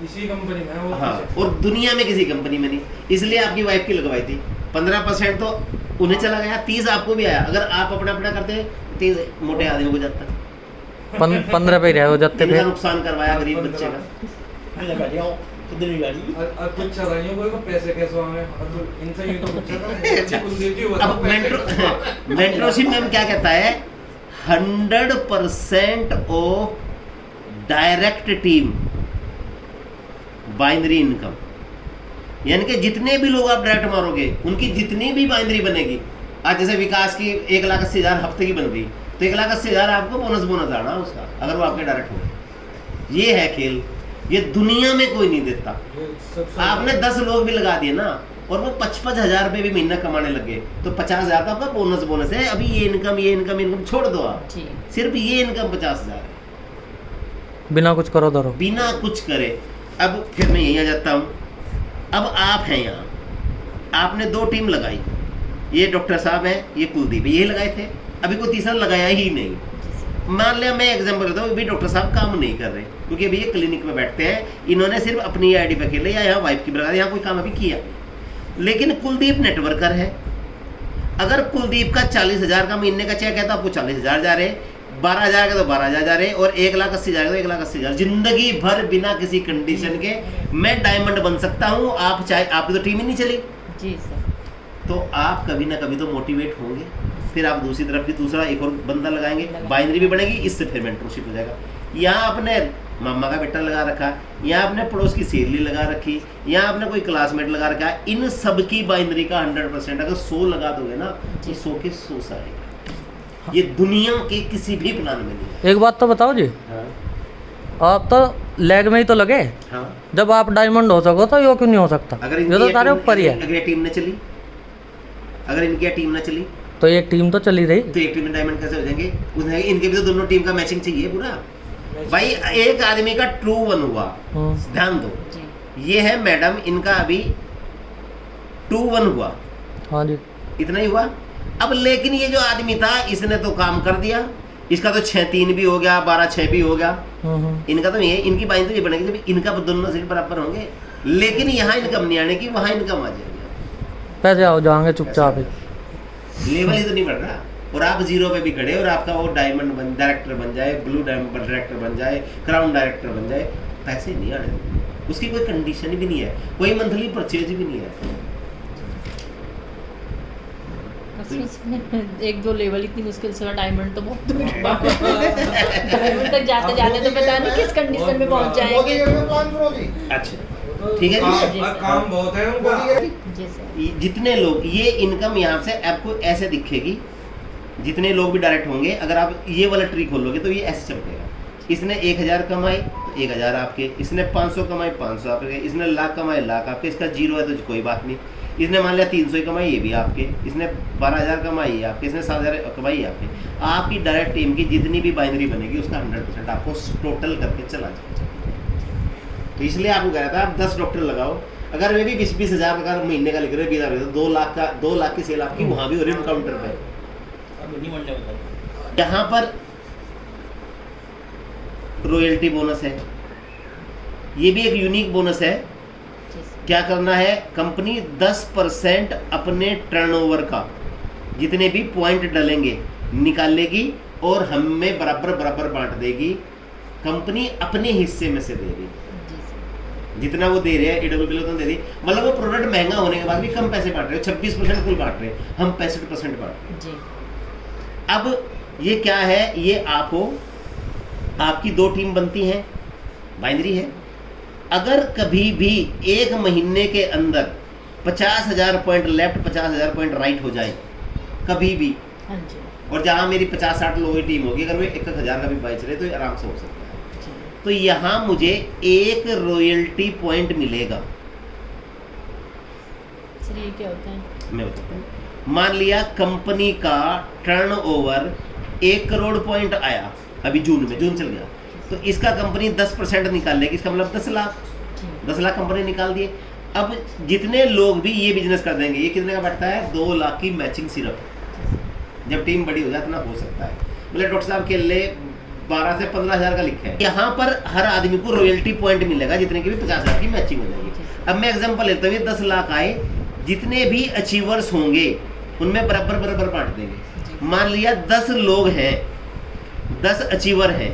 इसी कंपनी में है वो। हाँ, और दुनिया में किसी कंपनी में नहीं। इसलिए आपकी वाइफ की लगवाई थी। 15% तो उन्हें चला गया, 30 आपको भी आया। अगर आप अपना अपना करते 30 मोटे आदमी को जाता। 15 पे रहे हो जाते इनका थे। नुकसान करवाया गरीब बच्चे का। अब कुछ चल रही है, पैसे कैसे आए, अब इनसे ही तो पूछा था। अब मेंटरशिप में क्या कहता है, 100% of direct team binary income, यानी कि जितने भी लोग आप डायरेक्ट मारोगे उनकी जितनी भी बाइनरी बनेगी। आज जैसे विकास की 1,80,000 हफ्ते की बन गई, तो 1,80,000 आपको बोनस आना उसका, अगर वो आपके डायरेक्ट हो। ये है खेल, ये दुनिया में कोई नहीं देता। आपने 10 लोग भी लगा दिए ना, और वो 55,000 रुपये भी महीना कमाने लगे, तो 50,000 तो आपका बोनस है। अभी ये इनकम छोड़ दो आप, सिर्फ ये इनकम 50,000 है, बिना कुछ करो धरो, बिना कुछ करे। अब फिर मैं यहीं आ जाता हूँ। अब आप हैं यहाँ, आपने 2 टीम लगाई, ये डॉक्टर साहब हैं, ये कुलदीप, ये लगाए थे, अभी कोई तीसरा लगाया ही नहीं। मान लिया, मैं एग्जाम्पल देता हूँ, अभी डॉक्टर साहब काम नहीं कर रहे क्योंकि अभी ये क्लिनिक में बैठते हैं, इन्होंने सिर्फ अपनी आईडी पे खेले, या यहाँ वाइफ की बरकत, यहाँ कोई काम अभी किया। लेकिन कुलदीप नेटवर्कर है, अगर कुलदीप का 40,000 का महीने का चेक है तो आपको 40,000 जा रहे, 12,000 का तो 12,000 जा रहे, और 1,80,000 का तो 1,80,000। जिंदगी भर बिना किसी कंडीशन के मैं डायमंड बन सकता हूँ। आप चाहे, आपकी तो टीम ही नहीं चली जी सर, तो आप कभी ना कभी तो मोटिवेट होंगे, फिर आप दूसरी तरफ भी दूसरा एक और बंदा लगाएंगे, बाइनरी भी बनेगी, इससे फिर मेंटरशिप हो जाएगा। यहाँ आपने मामा का बेटा लगा रखा, यहाँ आपने पड़ोस की सहेली लगा रखी, यहाँ आपने कोई क्लासमेट लगा रखा है, इन सब की बाइनरी का 100%, अगर 100 लगा दोगे ना तो 100 के 100 आएगा। ये दुनिया के किसी भी प्लान में नहीं है। एक बात तो बताओ जी, हाँ, आप तो लेग में ही तो लगे, हाँ। जब आप डायमंड हो सको तो यो क्यों नहीं हो सकता? अगर ये तो तारे ऊपर ही है। अगर ये टीम न चली, अगर इनकी टीम न चली तो एक टीम तो चली रही, तो एक टीम में डायमंड कैसे हो जाएंगे? उसने इनके भी तो दोनों टीम का मैचिंग चाहिए पूरा। भाई एक आदमी का ट्रू 1 हुआ, ध्यान दो, ये है मैडम, इनका अभी 2-1 हुआ। हाँ जी, इतना ही हुआ। अब लेकिन ये जो आदमी था, इसने तो काम कर दिया, इसका तो 6-3 भी हो गया, 12-6 भी हो गया। इनका तो ये, इनकी बाइंग तो ये बनेगी जब इनका दोनों सीट बराबर होंगे। लेकिन यहाँ इनकम नहीं आने की, वहाँ इनकम आ जाएगी, पैसे आओ जाएंगे चुपचाप ही, लेवल ही तो नहीं बढ़ रहा। और आप 0 पे भी खड़े, और आपका वो डायमंड डायरेक्टर बन जाए, ब्लू डायमंड डायरेक्टर बन जाए, क्राउन डायरेक्टर बन जाए, पैसे नहीं आने, उसकी कोई कंडीशन भी नहीं है, कोई मंथली परचेज भी नहीं है। 1-2 लेवल इतनी मुश्किल से, डायमंड तो बहुत दूर की बात है। डायमंड तक जाते जाते तो पता नहीं किस कंडीशन में पहुंच जाएंगे। अच्छा ठीक है जी, काम बहुत है उनका। जी सर, जितने लोग, ये इनकम यहाँ से आपको ऐसे दिखेगी, जितने लोग भी डायरेक्ट होंगे, अगर आप ये वाला ट्री खोलोगे तो ये ऐसे चमकेगा। इसने 1,000 कमाए तो 1,000 आपके, इसने 500 कमाए 500 आपके, इसने लाख कमाए लाख आपके, इसका 0 है तो कोई बात नहीं। इसने मान लिया 300 ही कमाई, ये भी आपके, इसने 12,000 कमाई है आपके, इसने 7,000 कमाई है आपके। आपकी डायरेक्ट टीम की जितनी भी बाइनरी बनेगी उसका 100% आपको टोटल करके चला जाएगा। तो इसलिए आपको कह रहा था आप 10 डॉक्टर लगाओ, अगर वे भी 20-20 हज़ार का महीने का लिख रहे, 20,000 तो 2 लाख की सेल आपकी वहाँ भी हो रही है काउंटर पे। यहाँ पर रॉयल्टी बोनस है, ये भी एक यूनिक बोनस है। क्या करना है, कंपनी 10% अपने टर्नओवर का जितने भी पॉइंट डलेंगे निकालेगी और हमें बराबर बराबर बांट देगी। कंपनी अपने हिस्से में से देगी, जितना वो दे रहे हैं AWL तो दे दी, मतलब वो प्रोडक्ट महंगा होने के बाद भी कम पैसे बांट रहे हो, 26% कुल बांट रहे हैं, हम 65% बांट रहे हैं। अब ये क्या है, ये आप हो, आपकी 2 टीम बनती हैं, बाइनरी है। अगर कभी भी 1 महीने के अंदर 50,000 पॉइंट लेफ्ट 50,000 पॉइंट राइट हो जाए कभी भी, और जहाँ मेरी 50-60 लोगों की टीम होगी, अगर वे 1,000 का भी बेच रहे तो ये आराम से हो सकता है। तो यहाँ मुझे 1 रॉयल्टी पॉइंट मिलेगा। सर ये क्या होता है? मैं बताता हूँ। मान लिया कंपनी का टर्नओवर 1 करोड़ पॉइंट आया अभी जून चल गया, तो इसका कंपनी 10% निकाल लेगी, इसका मतलब 10 लाख कंपनी निकाल दिए। अब जितने लोग भी ये बिजनेस कर देंगे, ये कितने का बैठता है? 2 लाख की मैचिंग सिर्फ। जब टीम बड़ी हो जाए इतना हो सकता है। मतलब डॉक्टर साहब के लिए 12 से 15,000 का लिखा है। यहाँ पर हर आदमी को रॉयल्टी पॉइंट मिलेगा जितने की भी 50,000 की मैचिंग हो जाएगी। अब मैं एग्जांपल लेता हूँ, 10 लाख आए, जितने भी अचीवर्स होंगे उनमें बराबर बराबर बांट देंगे। मान लिया 10 लोग हैं, 10 अचीवर हैं,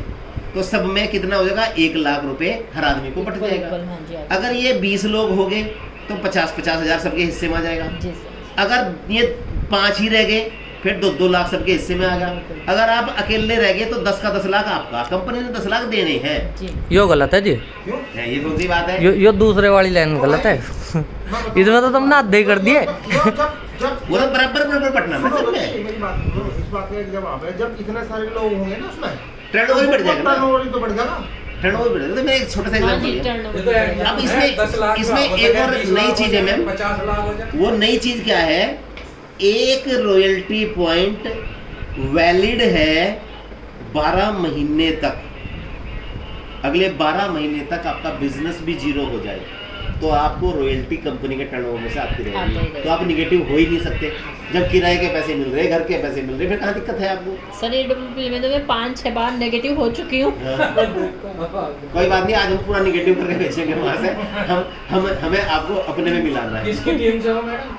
तो सब में कितना हो जाएगा, 1 लाख रुपए हर आदमी को बट जाएगा। हाँ जी, अगर ये 20 लोग हो गए तो 50,000 सबके हिस्से में आ जाएगा। जी सर। अगर ये 5 ही रह गए फिर 2-2 लाख सबके हिस्से में आ गया। अगर आप अकेले रह गए तो 10 का 10 लाख आपका, कंपनी ने 10 लाख देने हैं। जी यो गलत है जी, क्यों? ये कौन सी बात है? यो दूसरे वाली लाइन गलत है। इसमें तो तुमने आधे कर दिए। वो तो बराबर बराबर पटना में सब में मेरी बात सुनो, इस बात का एक जवाब है, जब इतने सारे लोग होंगे ना उसमें टर्नओवर बढ़ जाएगा ना, टर्नओवर तो बढ़ जाएगा। टर्नओवर बढ़ जाएगा। तो मैं एक छोटा सा हाँ एग्जांपल जी, दिया। ये तो टर्नओवर। अब इसमें एक और नई चीज है मैम, 50 लाख हो जाए। वो नई चीज क्या है, एक रॉयल्टी पॉइंट वैलिड है 12 महीने तक। अगले 12 महीने तक आपका बिजनेस भी जीरो हो जाए तो आपको रॉयल्टी कंपनी के टर्नओवर में से आती रहेगी, तो आप निगेटिव हो ही नहीं सकते। जब किराए के पैसे मिल रहे, घर के पैसे मिल रहे, फिर कहाँ दिक्कत है आपको? सर AWP में तो मैं 5-6 बार नेगेटिव हो चुकी हूँ। कोई बात नहीं, आज हम पूरा निगेटिव करके बेचेंगे वहाँ से। हमें आपको अपने में मिलाना है। किसकी टीम से हो मैडम?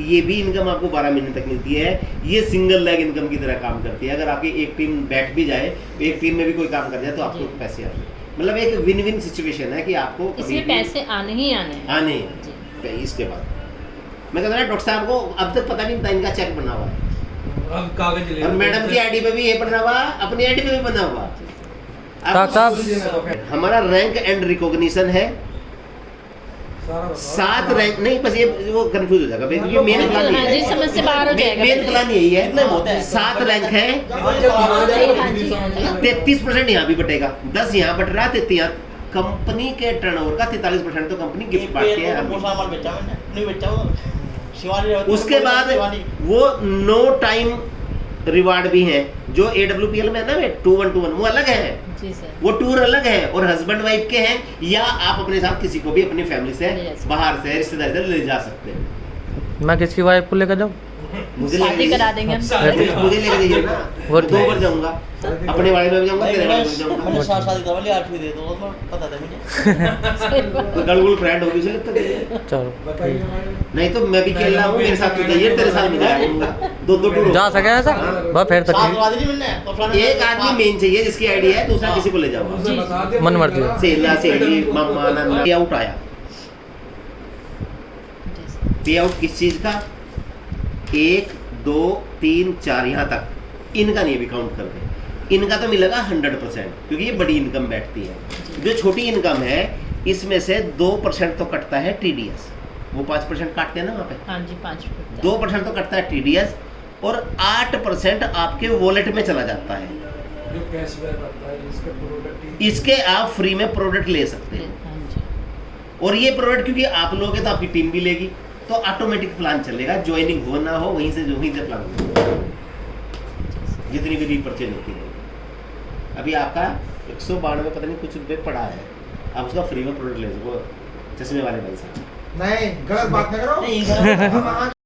ये भी इनकम आपको 12 महीने तक मिलती है। ये सिंगल लेग इनकम की तरह काम करती है। अगर आपकी एक टीम बैठ भी जाए, तो एक टीम में भी कोई काम कर जाए तो आपको जी। पैसे आते हैं। मतलब एक विन विन सिचुएशन है कि आपको कभी इसलिए भी पैसे आने ही आने हैं। आने जी। हैं। इसके बाद मैं कहता डॉक्टर साहब को अब तक पता नहीं था इनका चेक बना हुआ है, अब कागज ले और मैडम की आईडी पे भी ये बना हुआ, अपनी आईडी पे भी बना हुआ। डॉक्टर साहब, हमारा रैंक एंड रिकॉग्निशन है 7 रैंक नहीं, बस ये वो कंफ्यूज हो जाएगा क्योंकि मेन प्लान हाँ जी, समझ से बाहर हो जाएगा। मेन प्लान यही है। 7 रैंक है, 33% यहाँ भी बटेगा, 10 यहाँ बट रहा, 33 यहाँ। कंपनी के टर्नओवर का 43% तो कंपनी गिफ्ट बांटती है हमें। उसके बाद वो नो टाइम रिवार्ड भी है जो AWPL में है ना, 2-1-2-1 वो अलग है। जी सर। वो टूर अलग है और हस्बैंड वाइफ के हैं, या आप अपने साथ किसी को भी अपनी फैमिली से बाहर से रिश्तेदार से ले जा सकते हैं। मैं किसकी वाइफ को लेकर जाऊँ? मुझे शादी करा देंगे हम। मुझे लेकर जाइए ना, वो 2 बार जाऊंगा, अपने वाले में भी जाऊंगा, तेरे वाले में भी जाऊंगा। हमने शादी करवा लिया, 8वीं दे दो, तो पता था मुझे। तो गड़गुड़ फ्रेंड होगी उसे लगता है। चलो बताइए मैडम। नहीं तो मैं भी खेल रहा हूँ, मेरे साथ तू जाइए, तेरे साथ मैं जाऊंगा, 2-2 टूर जा सके ऐसा बस फिर तो साथ ठीक। वादी नहीं मिलने, तो फलाने एक आदमी मेन चाहिए जिसकी आईडी है, दूसरा किसी को ले जाऊंगा। उसे बता दिया मन मर्जी। सेला सेली मम्मा नन्ना पे आउट आया। पे आउट किस चीज का? 1 2 3 4 यहाँ तक इनका नहीं, अभी काउंट कर दे। इनका तो मिलेगा 100% क्योंकि ये बड़ी इनकम बैठती है। जो छोटी इनकम है इसमें से 2% तो कटता है TDS, वो 5% काटते हैं ना वहाँ पे। हाँ जी, 5%। 2% तो कटता है TDS और 8% आपके वॉलेट में चला जाता है। जो कैशबैक आता है इसके प्रोडक्ट, इसके आप फ्री में प्रोडक्ट ले सकते हैं। हाँ जी। और ये प्रोडक्ट क्योंकि आप लोगे तो आपकी टीम भी लेगी, तो ऑटोमेटिक प्लान चलेगा, ज्वाइनिंग हो ना हो वहीं से प्लान होगा, जितनी भी रीपरचेज होती है। अभी आपका 192 पता नहीं कुछ रुपये पड़ा है, आप उसका फ्री में प्रोडक्ट ले सको। चश्मे वाले भाई साहब नहीं गलत बात न करो। नहीं, गलत। हम